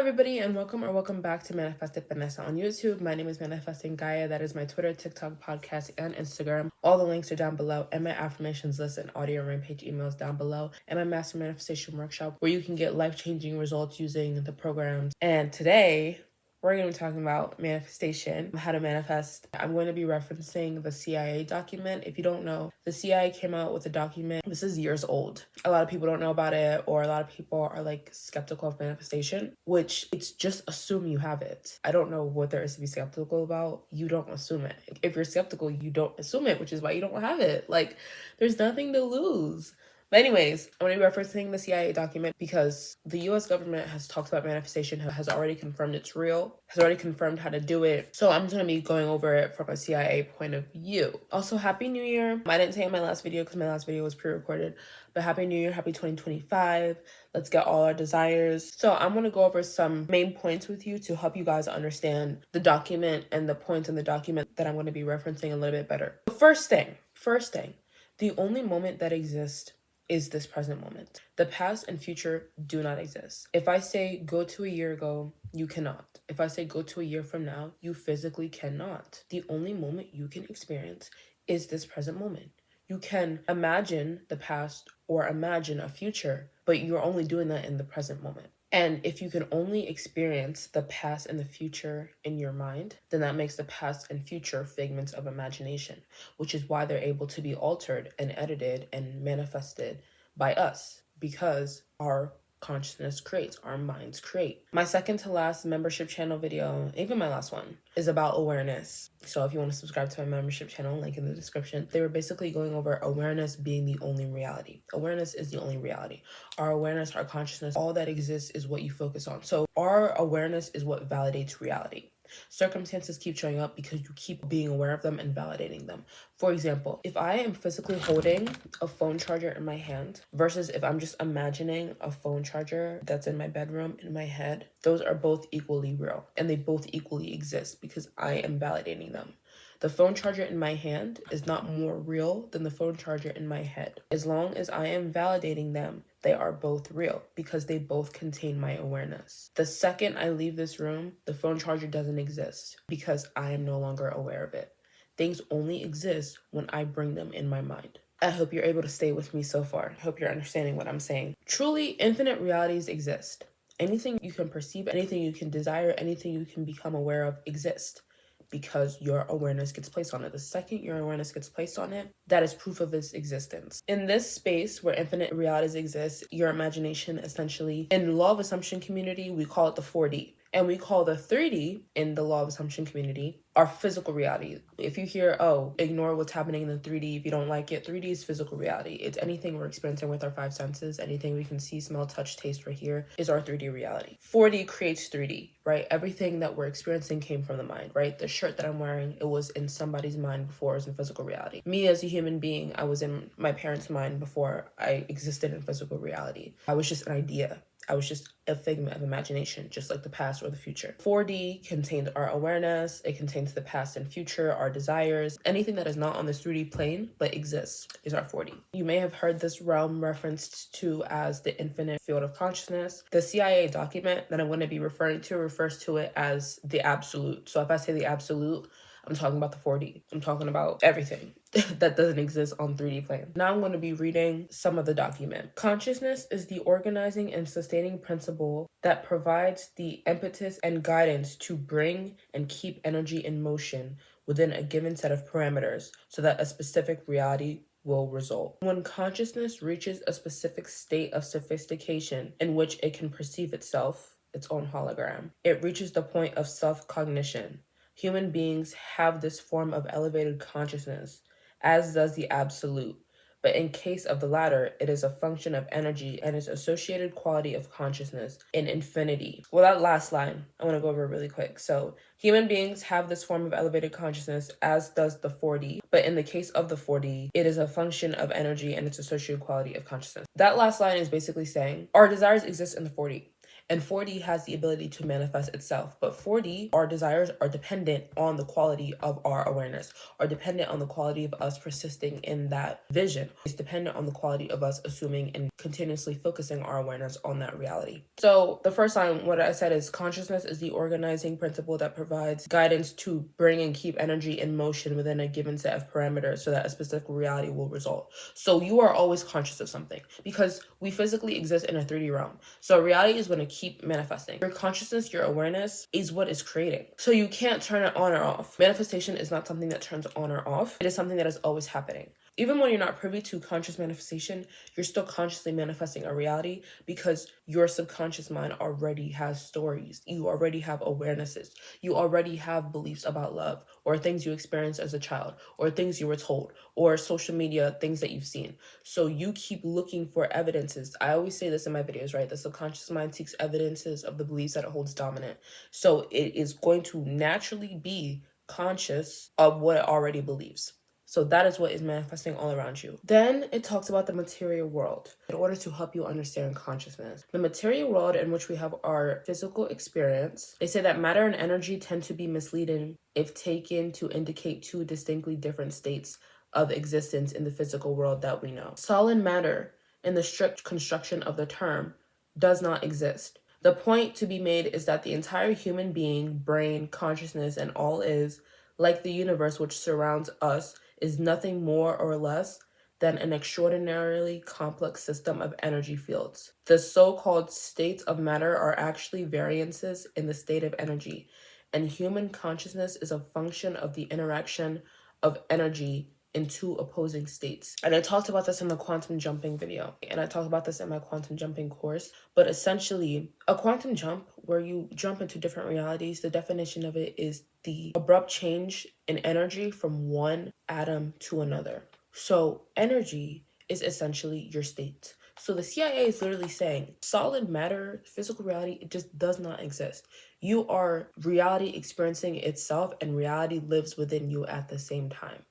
everybody, and welcome back to Manifested Vanessa on YouTube. My name is Manifesting Gaia. That is my Twitter, TikTok, podcast, and Instagram. All the links are down below, and my affirmations list and audio rampage emails down below, and my master manifestation workshop where you can get life-changing results using the programs. And today we're going to be talking about manifestation, how to manifest. I'm going to be referencing the CIA document. If you don't know, the CIA came out with a document. This is years old. A lot of people don't know about it, or a lot of people are like skeptical of manifestation, which it's just assume you have it. I don't know what there is to be skeptical about. You don't assume it. If you're skeptical, you don't assume it, which is why you don't have it. Like, there's nothing to lose. But anyways, I'm going to be referencing the CIA document because the US government has talked about manifestation, has already confirmed it's real, has already confirmed how to do it. So I'm just going to be going over it from a CIA point of view. Also, Happy New Year. I didn't say in my last video because my last video was pre-recorded, but Happy New Year, Happy 2025. Let's get all our desires. So I'm going to go over some main points with you to help you guys understand the document and the points in the document that I'm going to be referencing a little bit better. The first thing, the only moment that exists is this present moment. The past and future do not exist. If I say go to a year ago, you cannot. If I say go to a year from now, you physically cannot. The only moment you can experience is this present moment. You can imagine the past or imagine a future, but you're only doing that in the present moment. And if you can only experience the past and the future in your mind, then that makes the past and future figments of imagination, which is why they're able to be altered and edited and manifested by us, because our consciousness creates, our minds create. My second to last membership channel video, even my last one, is about awareness. So if you want to subscribe to my membership channel, link in the description. They were basically going over awareness being the only reality. Awareness is the only reality. Our awareness, our consciousness, all that exists is what you focus on. So our awareness is what validates reality. Circumstances keep showing up because you keep being aware of them and validating them. For example, if I am physically holding a phone charger in my hand versus if I'm just imagining a phone charger that's in my bedroom in my head, those are both equally real and they both equally exist because I am validating them. The phone charger in my hand is not more real than the phone charger in my head. As long as I am validating them, they are both real because they both contain my awareness. The second I leave this room, the phone charger doesn't exist because I am no longer aware of it. Things only exist when I bring them in my mind. I hope you're able to stay with me so far. I hope you're understanding what I'm saying. Truly, infinite realities exist. Anything you can perceive, anything you can desire, anything you can become aware of exists, because your awareness gets placed on it. The second your awareness gets placed on it, that is proof of its existence. In this space where infinite realities exist, your imagination essentially, in law of assumption community, we call it the 4D. And we call the 3D in the law of assumption community our physical reality. If you hear, oh, ignore what's happening in the 3D if you don't like it, 3D is physical reality. It's anything we're experiencing with our five senses, anything we can see, smell, touch, taste, or hear is our 3D reality. 4D creates 3D, right? Everything that we're experiencing came from the mind, right? The shirt that I'm wearing, it was in somebody's mind before it was in physical reality. Me as a human being, I was in my parents' mind before I existed in physical reality. I was just an idea. I was just a figment of imagination, just like the past or the future. 4D contains our awareness. It contains the past and future, our desires. Anything that is not on this 3D plane but exists is our 4D. You may have heard this realm referenced to as the infinite field of consciousness. The CIA document that I'm going to be referring to refers to it as the absolute. So if I say the absolute, I'm talking about the 4D. I'm talking about everything that doesn't exist on 3D plane. Now I'm going to be reading some of the document. Consciousness is the organizing and sustaining principle that provides the impetus and guidance to bring and keep energy in motion within a given set of parameters so that a specific reality will result. When consciousness reaches a specific state of sophistication in which it can perceive itself, its own hologram, it reaches the point of self-cognition. Human beings have this form of elevated consciousness, as does the absolute. But in case of the latter, it is a function of energy and its associated quality of consciousness in infinity. Well, that last line, I want to go over really quick. So, human beings have this form of elevated consciousness, as does the 4D. But in the case of the 4D, it is a function of energy and its associated quality of consciousness. That last line is basically saying our desires exist in the 4D. And 4D has the ability to manifest itself. But 4D, our desires are dependent on the quality of our awareness, are dependent on the quality of us persisting in that vision. It's dependent on the quality of us assuming and continuously focusing our awareness on that reality. So the first line, what I said is consciousness is the organizing principle that provides guidance to bring and keep energy in motion within a given set of parameters so that a specific reality will result. So you are always conscious of something because we physically exist in a 3D realm. So reality is going to keep manifesting. Your consciousness, your awareness is what is creating. So you can't turn it on or off. Manifestation is not something that turns on or off. It is something that is always happening. Even when you're not privy to conscious manifestation, you're still consciously manifesting a reality because your subconscious mind already has stories. You already have awarenesses. You already have beliefs about love or things you experienced as a child or things you were told or social media, things that you've seen. So you keep looking for evidences. I always say this in my videos, right? The subconscious mind seeks evidences of the beliefs that it holds dominant. So it is going to naturally be conscious of what it already believes. So that is what is manifesting all around you. Then it talks about the material world in order to help you understand consciousness. The material world in which we have our physical experience, they say that matter and energy tend to be misleading if taken to indicate two distinctly different states of existence in the physical world that we know. Solid matter, in the strict construction of the term, does not exist. The point to be made is that the entire human being, brain, consciousness, and all is, like the universe which surrounds us, is nothing more or less than an extraordinarily complex system of energy fields. The so-called states of matter are actually variances in the state of energy, and human consciousness is a function of the interaction of energy in two opposing states. And I talked about this in the quantum jumping video, and I talked about this in my quantum jumping course, but essentially a quantum jump where you jump into different realities, the definition of it is the abrupt change in energy from one atom to another. So energy is essentially your state. So the CIA is literally saying solid matter, physical reality, it just does not exist. You are reality experiencing itself, and reality lives within you at the same time.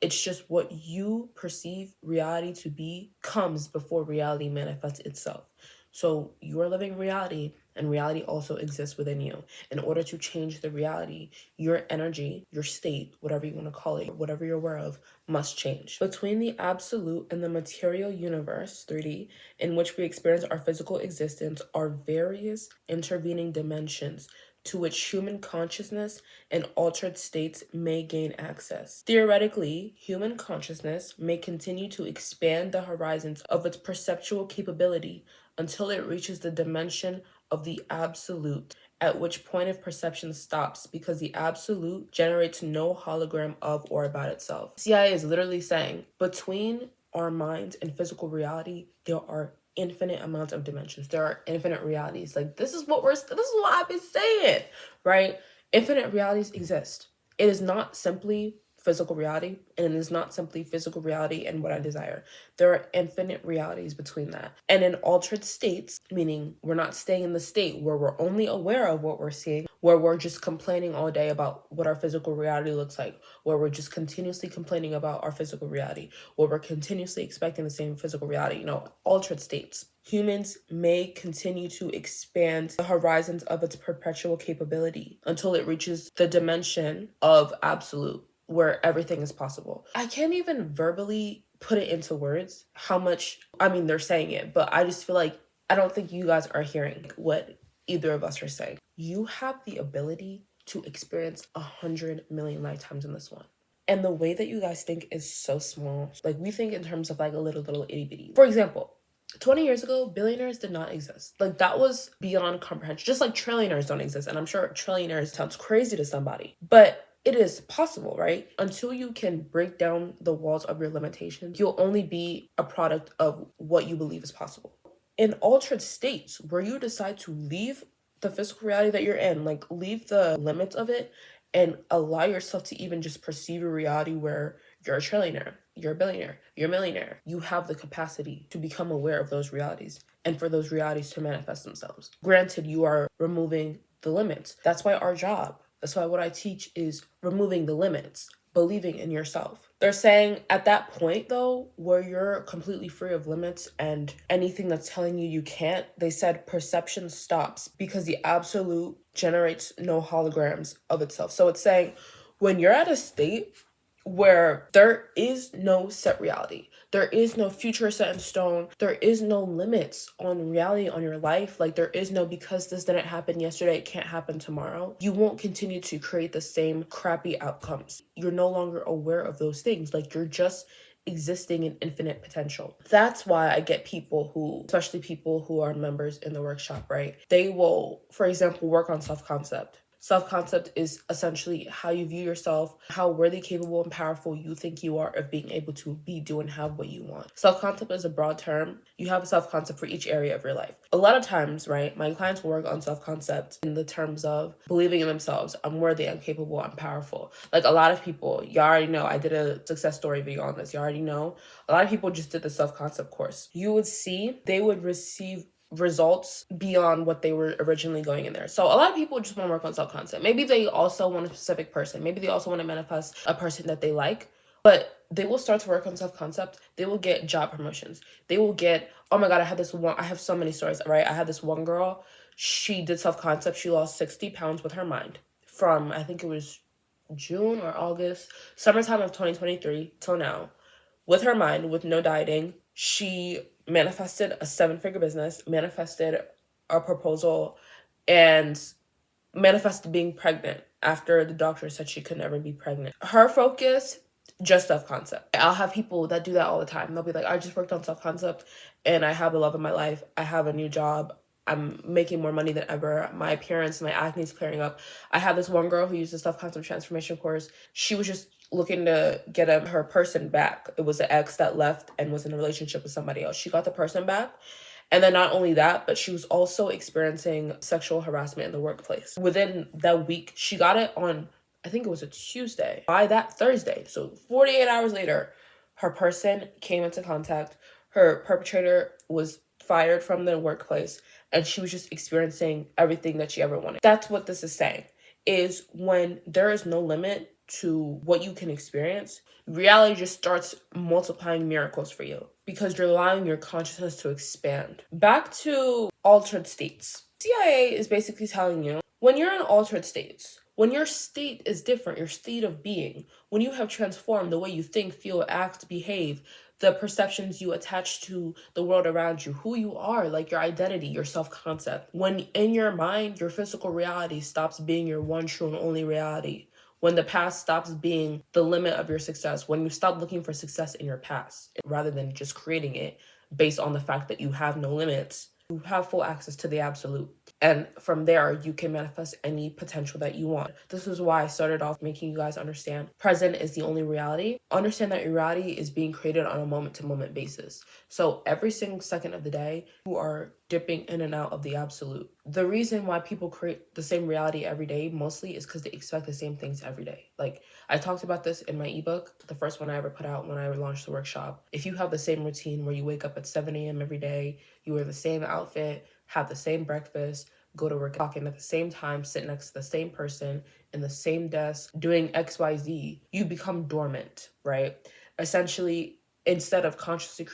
It's just what you perceive reality to be comes before reality manifests itself. So you are living reality, and reality also exists within you. In order to change the reality, your energy, your state, whatever you want to call it, whatever you're aware of, must change. Between the absolute and the material universe, 3D, in which we experience our physical existence, are various intervening dimensions to which human consciousness and altered states may gain access. Theoretically, human consciousness may continue to expand the horizons of its perceptual capability until it reaches the dimension of the absolute, at which point of perception stops because the absolute generates no hologram of or about itself. CIA is literally saying between our minds and physical reality, there are infinite amounts of dimensions. There are infinite realities. Like this is what I've been saying, right? Infinite realities exist. It is not simply physical reality, and it is not simply physical reality and what I desire. There are infinite realities between that. And in altered states, meaning we're not staying in the state where we're only aware of what we're seeing, where we're just complaining all day about what our physical reality looks like, where we're just continuously complaining about our physical reality, where we're continuously expecting the same physical reality, altered states. Humans may continue to expand the horizons of its perpetual capability until it reaches the dimension of absolute, where everything is possible. I can't even verbally put it into words how much, they're saying it, but I just feel like I don't think you guys are hearing what either of us are saying. You have the ability to experience 100 million lifetimes in this one. And the way that you guys think is so small. Like we think in terms of like a little itty bitty. For example, 20 years ago, billionaires did not exist. Like that was beyond comprehension. Just like trillionaires don't exist. And I'm sure trillionaires sounds crazy to somebody, but it is possible, right? Until you can break down the walls of your limitations, you'll only be a product of what you believe is possible. In altered states where you decide to leave the physical reality that you're in, like leave the limits of it and allow yourself to even just perceive a reality where you're a trillionaire, you're a billionaire, you're a millionaire. You have the capacity to become aware of those realities and for those realities to manifest themselves. Granted, you are removing the limits. That's why our job, that's why what I teach is removing the limits, believing in yourself. They're saying at that point, though, where you're completely free of limits and anything that's telling you can't, they said perception stops because the absolute generates no holograms of itself. So it's saying when you're at a state where there is no set reality, There is no future set in stone. There is no limits on reality, on your life. Like, there is no, because this didn't happen yesterday, it can't happen tomorrow. You won't continue to create the same crappy outcomes. You're no longer aware of those things. Like, you're just existing in infinite potential. That's why I get people who, especially people who are members in the workshop, right? They will, for example, work on self-concept. Self-concept is essentially how you view yourself, how worthy, capable, and powerful you think you are of being able to be, do, and have what you want. Self-concept is a broad term. You have a self-concept for each area of your life. A lot of times, right, my clients will work on self-concept in the terms of believing in themselves. I'm worthy, I'm capable, I'm powerful. Like, a lot of people, you already know, I did a success story video on this. You already know. A lot of people just did the self-concept course. You would see they would receive results beyond what they were originally going in there. So a lot of people just want to work on self-concept. Maybe they also want a specific person. Maybe they also want to manifest a person that they like, but they will start to work on self-concept. They will get job promotions. They will get, oh my God, I have so many stories, right? I had this one girl, she did self-concept. She lost 60 pounds with her mind from, I think it was June or August, summertime of 2023 till now. With her mind, with no dieting, she manifested a 7-figure business, manifested a proposal, and manifested being pregnant after the doctor said she could never be pregnant. Her focus, just self-concept. I'll have people that do that all the time. They'll be like, I just worked on self-concept and I have the love of my life. I have a new job. I'm making more money than ever. My appearance, my acne is clearing up. I had this one girl who used the self-concept transformation course. She was just looking to get her person back. It was an ex that left and was in a relationship with somebody else. She got the person back. And then not only that, but she was also experiencing sexual harassment in the workplace. Within that week, she got it on, I think it was a Tuesday. By that Thursday, so 48 hours later, her person came into contact. Her perpetrator was fired from the workplace, and she was just experiencing everything that she ever wanted. That's what this is saying, is when there is no limit to what you can experience, reality just starts multiplying miracles for you because you're allowing your consciousness to expand. Back to altered states. CIA is basically telling you, when you're in altered states, when your state is different, your state of being, when you have transformed the way you think, feel, act, behave, the perceptions you attach to the world around you, who you are, like your identity, your self-concept. When in your mind, your physical reality stops being your one true and only reality. When the past stops being the limit of your success, when you stop looking for success in your past rather than just creating it based on the fact that you have no limits, you have full access to the absolute. And from there, you can manifest any potential that you want. This is why I started off making you guys understand present is the only reality. Understand that your reality is being created on a moment-to-moment basis. So every single second of the day, you are dipping in and out of the absolute. The reason why people create the same reality every day mostly is because they expect the same things every day. Like, I talked about this in my ebook, the first one I ever put out when I launched the workshop. If you have the same routine where you wake up at 7 a.m. every day, you wear the same outfit, have the same breakfast, go to work, clock in at the same time, sit next to the same person in the same desk, doing XYZ, you become dormant, right? Essentially, instead of consciously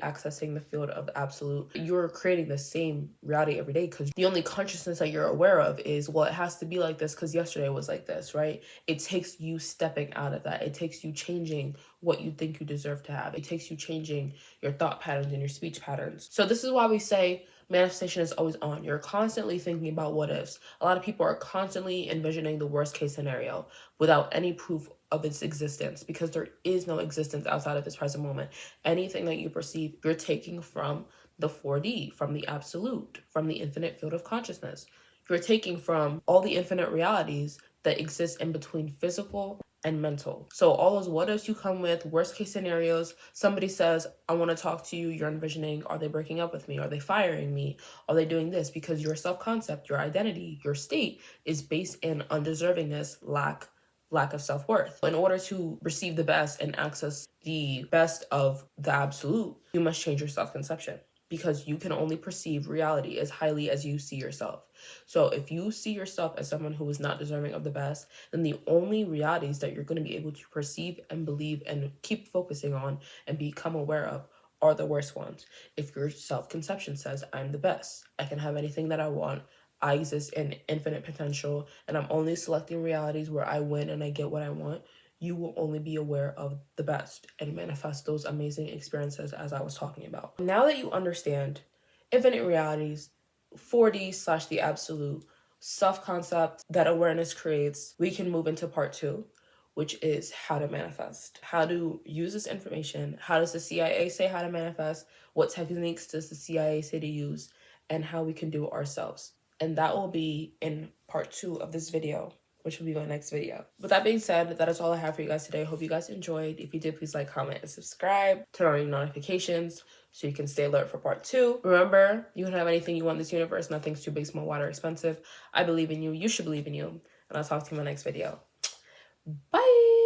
accessing the field of absolute, you're creating the same reality every day because the only consciousness that you're aware of is, well, it has to be like this because yesterday was like this, right? It takes you stepping out of that. It takes you changing what you think you deserve to have. It takes you changing your thought patterns and your speech patterns. So this is why we say manifestation is always on. You're constantly thinking about what ifs. A lot of people are constantly envisioning the worst case scenario without any proof of its existence because there is no existence outside of this present moment. Anything that you perceive, you're taking from the 4D, from the absolute, from the infinite field of consciousness. You're taking from all the infinite realities that exist in between physical and mental. So all those what ifs you come with, worst case scenarios, somebody says, I want to talk to you, you're envisioning, are they breaking up with me? Are they firing me? Are they doing this? Because your self-concept, your identity, your state is based in undeservingness, lack of self-worth. In order to receive the best and access the best of the absolute, you must change your self-conception because you can only perceive reality as highly as you see yourself. So if you see yourself as someone who is not deserving of the best, then the only realities that you're going to be able to perceive and believe and keep focusing on and become aware of are the worst ones. If your self-conception says, I'm the best, I can have anything that I want, I exist in infinite potential, and I'm only selecting realities where I win and I get what I want, you will only be aware of the best and manifest those amazing experiences as I was talking about. Now that you understand infinite realities, 4D slash the absolute, self-concept that awareness creates, we can move into part 2, which is how to manifest. How to use this information. How does the CIA say how to manifest? What techniques does the CIA say to use? And how we can do it ourselves. And that will be in part 2 of this video, which will be my next video. With that being said, that is all I have for you guys today. Hope you guys enjoyed. If you did, please like, comment, and subscribe. Turn on your notifications so you can stay alert for part 2. Remember, you can have anything you want in this universe. Nothing's too big, small, wide, or expensive. I believe in you. You should believe in you. And I'll talk to you in my next video. Bye!